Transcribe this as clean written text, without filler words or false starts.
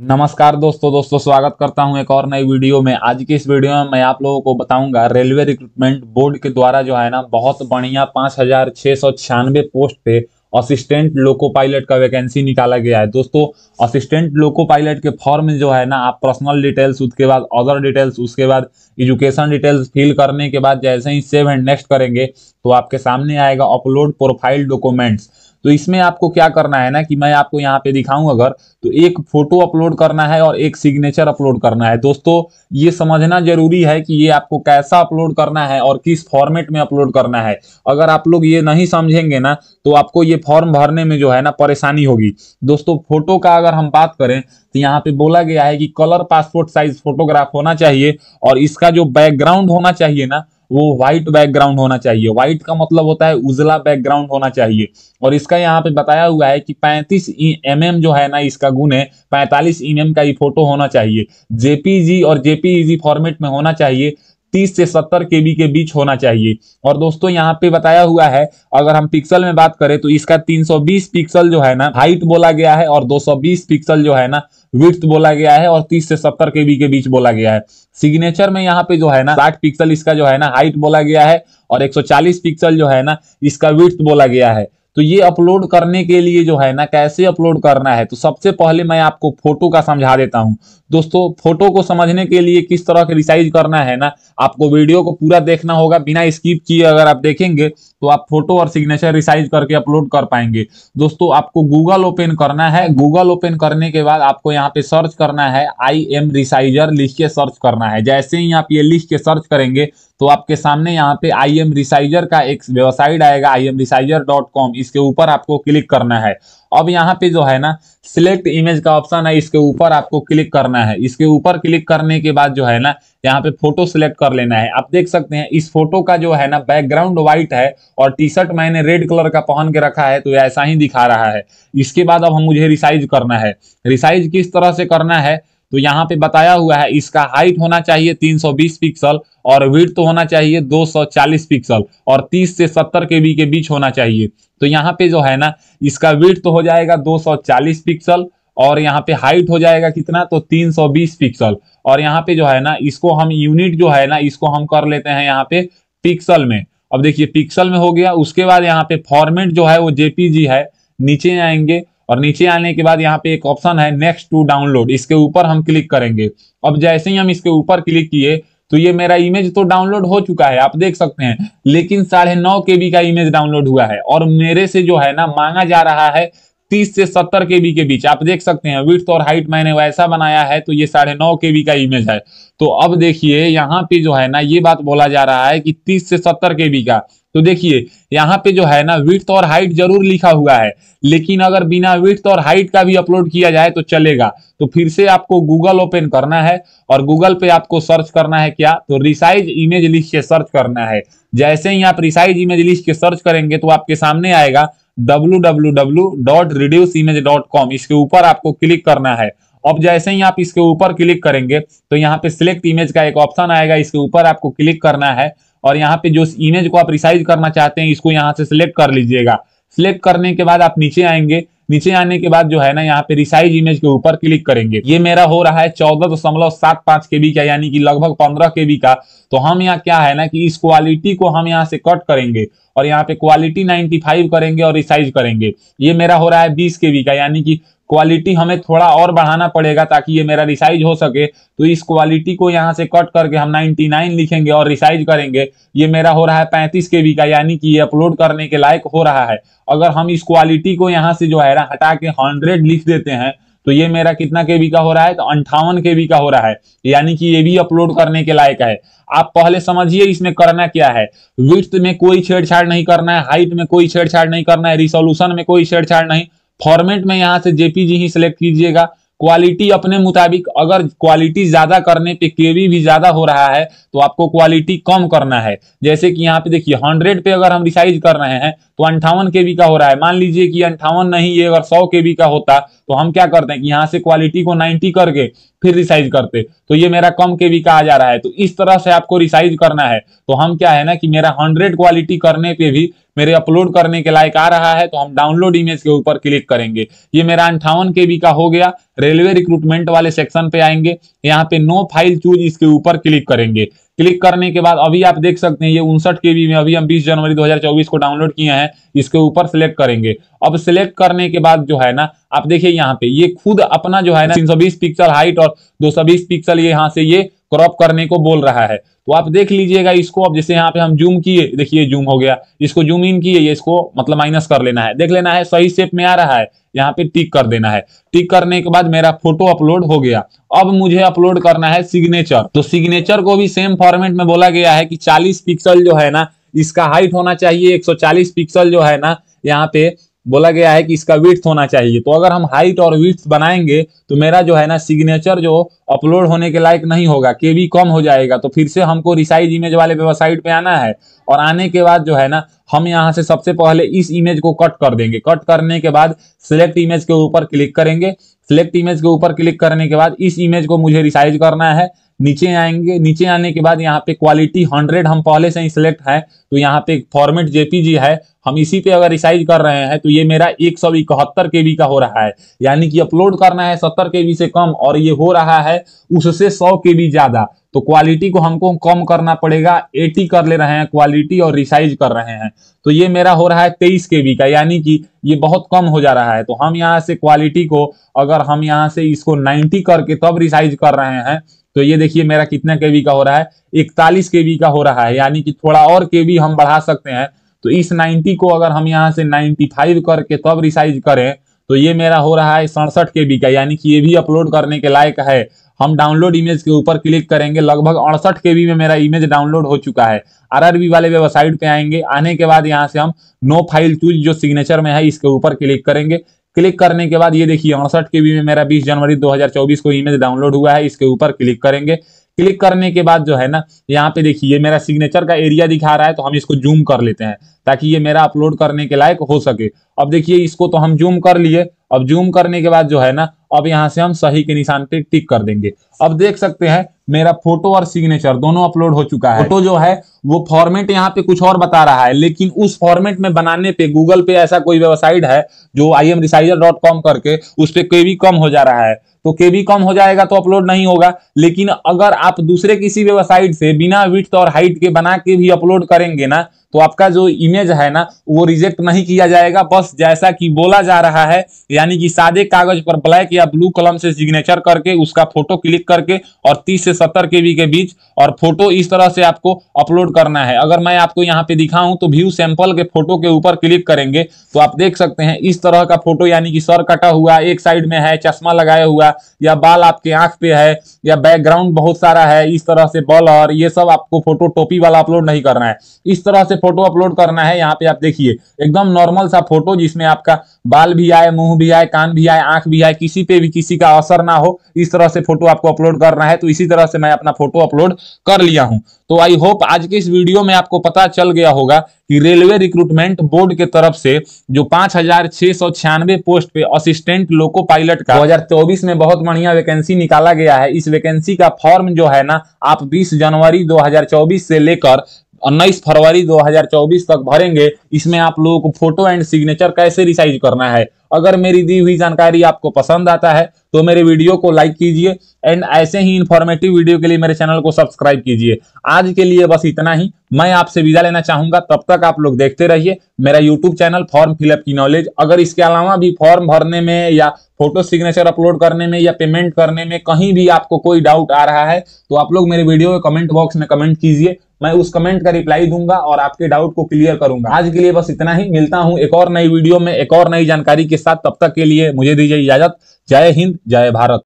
नमस्कार दोस्तों स्वागत करता हूं एक और नई वीडियो में। आज की इस वीडियो में मैं आप लोगों को बताऊंगा रेलवे रिक्रूटमेंट बोर्ड के द्वारा जो है ना बहुत बढ़िया 5,696 पोस्ट पे असिस्टेंट लोको पायलट का वैकेंसी निकाला गया है। दोस्तों असिस्टेंट लोको पायलट के फॉर्म में जो है ना आप पर्सनल डिटेल्स, उसके बाद अदर डिटेल्स, उसके बाद एजुकेशन डिटेल्स फिल करने के बाद जैसे ही सेव एंड नेक्स्ट करेंगे तो आपके सामने आएगा अपलोड प्रोफाइल डॉक्यूमेंट्स। तो इसमें आपको क्या करना है ना कि मैं आपको यहाँ पे दिखाऊं अगर तो एक फोटो अपलोड करना है और एक सिग्नेचर अपलोड करना है। दोस्तों ये समझना जरूरी है कि ये आपको कैसा अपलोड करना है और किस फॉर्मेट में अपलोड करना है। अगर आप लोग ये नहीं समझेंगे ना तो आपको ये फॉर्म भरने में जो है ना परेशानी होगी। दोस्तों फोटो का अगर हम बात करें तो यहाँ पे बोला गया है कि कलर पासपोर्ट साइज फोटोग्राफ होना चाहिए और इसका जो बैकग्राउंड होना चाहिए ना वो व्हाइट बैकग्राउंड होना चाहिए। व्हाइट का मतलब होता है उजला बैकग्राउंड होना चाहिए। और इसका यहाँ पे बताया हुआ है कि 35 mm जो है ना इसका गुण है 45 mm का ये फोटो होना चाहिए। जेपीजी और जेपीईजी फॉर्मेट में होना चाहिए। 30 से 70 केबी के बीच होना चाहिए। और दोस्तों यहाँ पे बताया हुआ है अगर हम पिक्सल में बात करें तो इसका 320 पिक्सल जो है ना हाइट बोला गया है और 220 पिक्सल जो है ना विड्थ बोला गया है और 30 से 70 केबी के बीच बोला गया है। सिग्नेचर में यहाँ पे जो है ना 60 पिक्सल इसका जो है ना हाइट बोला गया है और 140 पिक्सल जो है ना इसका विड्थ बोला गया है। तो ये अपलोड करने के लिए जो है ना कैसे अपलोड करना है तो सबसे पहले मैं आपको फोटो का समझा देता हूं। दोस्तों फोटो को समझने के लिए किस तरह के रिसाइज करना है ना आपको वीडियो को पूरा देखना होगा। बिना स्किप किए अगर आप देखेंगे तो आप फोटो और सिग्नेचर रिसाइज करके अपलोड कर पाएंगे। दोस्तों आपको गूगल ओपन करना है। गूगल ओपन करने के बाद आपको यहाँ पे सर्च करना है IM रिसाइजर लिख के सर्च करना है। जैसे ही आप ये लिख के सर्च करेंगे तो आपके सामने यहाँ पे IM रिसाइजर का एक वेबसाइट आएगा imresizer.com। इसके ऊपर आपको क्लिक करना है। अब यहाँ पे जो है ना सिलेक्ट इमेज का ऑप्शन है, इसके ऊपर आपको क्लिक करना है। इसके ऊपर क्लिक करने के बाद जो है ना यहाँ पे फोटो सिलेक्ट कर लेना है। आप देख सकते हैं इस फोटो का जो है ना बैकग्राउंड व्हाइट है और टी शर्ट मैंने रेड कलर का पहन के रखा है तो ऐसा ही दिखा रहा है। इसके बाद अब मुझे रिसाइज करना है। रिसाइज किस तरह से करना है तो यहाँ पे बताया हुआ है इसका हाइट होना चाहिए 320 पिक्सल और विड्थ तो होना चाहिए 240 पिक्सल और 30 से 70 केबी के बीच होना चाहिए। तो यहाँ पे जो है ना इसका विड्थ तो हो जाएगा 240 पिक्सल और यहाँ पे हाइट हो जाएगा कितना तो 320 पिक्सल। और यहाँ पे जो है ना इसको हम यूनिट जो है ना इसको हम कर लेते हैं यहाँ पे पिक्सल में। अब देखिए पिक्सल में हो गया। उसके बाद यहाँ पे फॉर्मेट जो है वो जेपीजी है। नीचे आएंगे और नीचे आने के बाद यहाँ पे एक ऑप्शन है नेक्स्ट टू डाउनलोड, इसके ऊपर हम क्लिक करेंगे। अब जैसे ही हम इसके ऊपर क्लिक किए तो ये मेरा इमेज तो डाउनलोड हो चुका है आप देख सकते हैं, लेकिन 9.5 केबी का इमेज डाउनलोड हुआ है और मेरे से जो है ना मांगा जा रहा है 30 से 70 केबी के बीच। आप देख सकते हैं विड्थ और हाइट मैंने वैसा बनाया है तो ये 9.5 केबी का इमेज है। तो अब देखिए यहाँ पे जो है ना ये बात बोला जा रहा है कि 30 से 70 केबी का। तो देखिए यहाँ पे जो है ना विड्थ और हाइट जरूर लिखा हुआ है, लेकिन अगर बिना विड्थ और हाइट का भी अपलोड किया जाए तो चलेगा। तो फिर से आपको गूगल ओपन करना है और गूगल पे आपको सर्च करना है क्या तो रिसाइज इमेज लिख के सर्च करना है। जैसे ही आप रिसाइज इमेज लिख के सर्च करेंगे तो आपके सामने आएगा www.reduceimage.com। इसके ऊपर आपको क्लिक करना है। अब जैसे ही आप इसके ऊपर क्लिक करेंगे तो यहाँ पे सिलेक्ट इमेज का एक ऑप्शन आएगा, इसके ऊपर आपको क्लिक करना है और यहाँ पे जो इमेज को आप रिसाइज करना चाहते हैं इसको यहाँ से सिलेक्ट कर लीजिएगा। सिलेक्ट करने के बाद आप नीचे आएंगे। नीचे आने के बाद जो है ना यहाँ पे रिसाइज इमेज के ऊपर क्लिक करेंगे। ये मेरा हो रहा है 14.75 केबी का यानी कि लगभग 15 केबी का। तो हम यहाँ क्या है ना कि इस क्वालिटी को हम यहाँ से कट करेंगे और यहाँ पे क्वालिटी 95 करेंगे और रिसाइज करेंगे। ये मेरा हो रहा है 20 केबी का यानी कि क्वालिटी हमें थोड़ा और बढ़ाना पड़ेगा ताकि ये मेरा रिसाइज हो सके। तो इस क्वालिटी को यहाँ से कट करके हम 99 लिखेंगे और रिसाइज करेंगे। ये मेरा हो रहा है 35 केबी का यानी कि ये अपलोड करने के लायक हो रहा है। अगर हम इस क्वालिटी को यहाँ से जो है ना हटा के 100 लिख देते हैं तो ये मेरा कितना केबी का हो रहा है तो 58 केबी का हो रहा है, यानी कि ये भी अपलोड करने के लायक है। आप पहले समझिए इसमें करना क्या है। विड्थ में कोई छेड़छाड़ नहीं करना है, हाइट में कोई छेड़छाड़ नहीं करना है, रिसोल्यूशन में कोई छेड़छाड़ नहीं। फॉर्मेट में यहाँ से जेपीजी ही सिलेक्ट कीजिएगा। क्वालिटी अपने मुताबिक, अगर क्वालिटी ज्यादा करने पे केबी भी ज्यादा हो रहा है तो आपको क्वालिटी कम करना है। जैसे कि यहाँ पे देखिए 100 पे अगर हम रिसाइज कर रहे हैं तो 58 केबी का हो रहा है। मान लीजिए कि 58 नहीं, ये अगर 100 केबी का होता तो हम क्या करते हैं कि यहाँ से क्वालिटी को 90 करके फिर रिसाइज करते तो ये मेरा कम केबी का आ जा रहा है। तो इस तरह से आपको रिसाइज करना है। तो हम क्या है ना कि मेरा 100 क्वालिटी करने पे भी मेरे अपलोड करने के लायक आ रहा है तो हम डाउनलोड इमेज के ऊपर क्लिक करेंगे। ये मेरा 58 KB का हो गया। रेलवे रिक्रूटमेंट वाले सेक्शन पे आएंगे, यहाँ पे नो फाइल चूज, इसके ऊपर क्लिक करेंगे। क्लिक करने के बाद अभी आप देख सकते हैं ये 59 KB में अभी हम 20 जनवरी 2024 को डाउनलोड किए हैं, इसके ऊपर सिलेक्ट करेंगे। अब सिलेक्ट करने के बाद जो है ना आप देखिए यहाँ पे ये खुद अपना जो है ना 320 पिक्सल हाइट और 220 पिक्सल ये यहाँ से ये क्रॉप करने को बोल रहा है। तो आप देख लीजिएगा इसको। अब जैसे यहाँ पे हम जूम किए, देखिए जूम हो गया, इसको जूम इन किए, ये इसको मतलब माइनस कर लेना है, देख लेना है सही शेप में आ रहा है, यहाँ पे टिक कर देना है। टिक करने के बाद मेरा फोटो अपलोड हो गया। अब मुझे अपलोड करना है सिग्नेचर। तो सिग्नेचर को भी सेम फॉर्मेट में बोला गया है कि 40 पिक्सल जो है ना इसका हाइट होना चाहिए, 140 पिक्सल जो है ना यहाँ पे बोला गया है कि इसका विड्थ होना चाहिए। तो अगर हम हाइट और विड्थ बनाएंगे तो मेरा जो है ना सिग्नेचर जो अपलोड होने के लायक नहीं होगा, केबी कम हो जाएगा। तो फिर से हमको रिसाइज इमेज वाले वेबसाइट पे आना है और आने के बाद जो है ना हम यहाँ से सबसे पहले इस इमेज को कट कर देंगे। कट करने के बाद सिलेक्ट इमेज के ऊपर क्लिक करेंगे। सिलेक्ट इमेज के ऊपर क्लिक करने के बाद इस इमेज को मुझे रिसाइज करना है। नीचे आएंगे, नीचे आने के बाद यहाँ पे क्वालिटी 100 हम पहले से ही सिलेक्ट है, तो यहाँ पे फॉर्मेट जेपीजी है, हम इसी पे अगर रिसाइज कर रहे हैं तो ये मेरा 171 KB का हो रहा है, यानी कि अपलोड करना है 70 KB से कम और ये हो रहा है उससे 100 KB ज्यादा। तो क्वालिटी को हमको कम करना पड़ेगा, 80 कर ले रहे हैं क्वालिटी और रिसाइज कर रहे हैं। तो ये मेरा हो रहा है 23 KB का, यानी कि ये बहुत कम हो जा रहा है। तो हम यहाँ से क्वालिटी को अगर हम यहाँ से इसको 90 करके तब रिसाइज कर रहे हैं तो ये देखिए मेरा कितना KB का हो रहा है, 41 KB का हो रहा है, यानी कि थोड़ा और KB हम बढ़ा सकते हैं। तो इस 90 को अगर हम यहाँ से 95 करके तब रिसाइज करें तो ये मेरा हो रहा है 67 KB का, यानी कि ये भी अपलोड करने के लायक है। हम डाउनलोड इमेज के ऊपर क्लिक करेंगे, लगभग 68 KB में मेरा इमेज डाउनलोड हो चुका है। RRB वाले वेबसाइट पे आएंगे, आने के बाद यहाँ से हम नो फाइल चूज जो सिग्नेचर में है इसके ऊपर क्लिक करेंगे। क्लिक करने के बाद ये देखिए 68 KB में मेरा 20 जनवरी 2024 को इमेज डाउनलोड हुआ है, इसके ऊपर क्लिक करेंगे। क्लिक करने के बाद जो है ना यहाँ पे देखिए मेरा सिग्नेचर का एरिया दिखा रहा है, तो हम इसको जूम कर लेते हैं ताकि ये मेरा अपलोड करने के लायक हो सके। अब देखिए इसको तो हम जूम कर लिए। अब जूम करने के बाद जो है ना अब यहाँ से हम सही के निशान पे टिक कर देंगे। अब देख सकते हैं मेरा फोटो और सिग्नेचर दोनों अपलोड हो चुका है। फोटो जो है वो फॉर्मेट यहाँ पे कुछ और बता रहा है, लेकिन उस फॉर्मेट में बनाने पे गूगल पे ऐसा कोई वेबसाइट है जो imresizer.com करके उस पे केबी कम हो जा रहा है। तो केबी कम हो जाएगा तो अपलोड नहीं होगा। लेकिन अगर आप दूसरे किसी वेबसाइट से बिना विड्थ और हाइट के बना के भी अपलोड करेंगे ना तो आपका जो इमेज है ना वो रिजेक्ट नहीं किया जाएगा। बस जैसा कि बोला जा रहा है, यानी कि सादे कागज पर ब्लैक या ब्लू कलम से सिग्नेचर करके उसका फोटो क्लिक करके और 30 से 70 KB के बीच और फोटो इस तरह से आपको अपलोड करना है। अगर मैं आपको यहाँ पे दिखाऊं तो व्यू सैंपल के फोटो के ऊपर क्लिक करेंगे तो आप देख सकते हैं इस तरह का फोटो, यानी कि सर कटा हुआ, एक साइड में है, चश्मा लगाया हुआ, या बाल आपके आंख पे है, या बैकग्राउंड बहुत सारा है, इस तरह से बॉलर, ये सब आपको फोटो टोपी वाला अपलोड नहीं करना है। इस तरह से फोटो अपलोड करना है। यहाँ पे आप देखिए एकदम नॉर्मल सा फोटो जिसमें आपका बाल भी आए, मुंह भी आए, कान भी आए, आंख भी आए, किसी पे भी किसी का असर ना हो, इस तरह से फोटो आपको अपलोड करना है। तो इसी तरह से मैं अपना फोटो अपलोड कर लिया हूं। तो आई होप आज के इस वीडियो में आपको पता चल गया होगा कि रेलवे रिक्रूटमेंट बोर्ड के तरफ से जो 5696 पोस्ट पे असिस्टेंट लोको पायलट का 2024 में बहुत बढ़िया वैकेंसी निकाला गया है। इस वैकेंसी का फॉर्म जो है ना आप 20 जनवरी 2024 से लेकर 19 फरवरी 2024 तक भरेंगे। इसमें आप लोगों को फोटो एंड सिग्नेचर कैसे रिसाइज करना है। अगर मेरी दी हुई जानकारी आपको पसंद आता है तो मेरे वीडियो को लाइक कीजिए एंड ऐसे ही इंफॉर्मेटिव वीडियो के लिए मेरे चैनल को सब्सक्राइब कीजिए। आज के लिए बस इतना ही, मैं आपसे विदा लेना चाहूंगा। तब तक आप लोग देखते रहिए मेरा यूट्यूब चैनल फॉर्म फिलअप की नॉलेज। अगर इसके अलावा भी फॉर्म भरने में या फोटो सिग्नेचर अपलोड करने में या पेमेंट करने में कहीं भी आपको कोई डाउट आ रहा है तो आप लोग मेरे वीडियो के कमेंट बॉक्स में कमेंट कीजिए, मैं उस कमेंट का रिप्लाई दूंगा और आपके डाउट को क्लियर करूंगा। आज के लिए बस इतना ही, मिलता हूं एक और नई वीडियो में एक और नई जानकारी के साथ। तब तक के लिए मुझे दीजिए इजाजत। जय हिंद, जय भारत।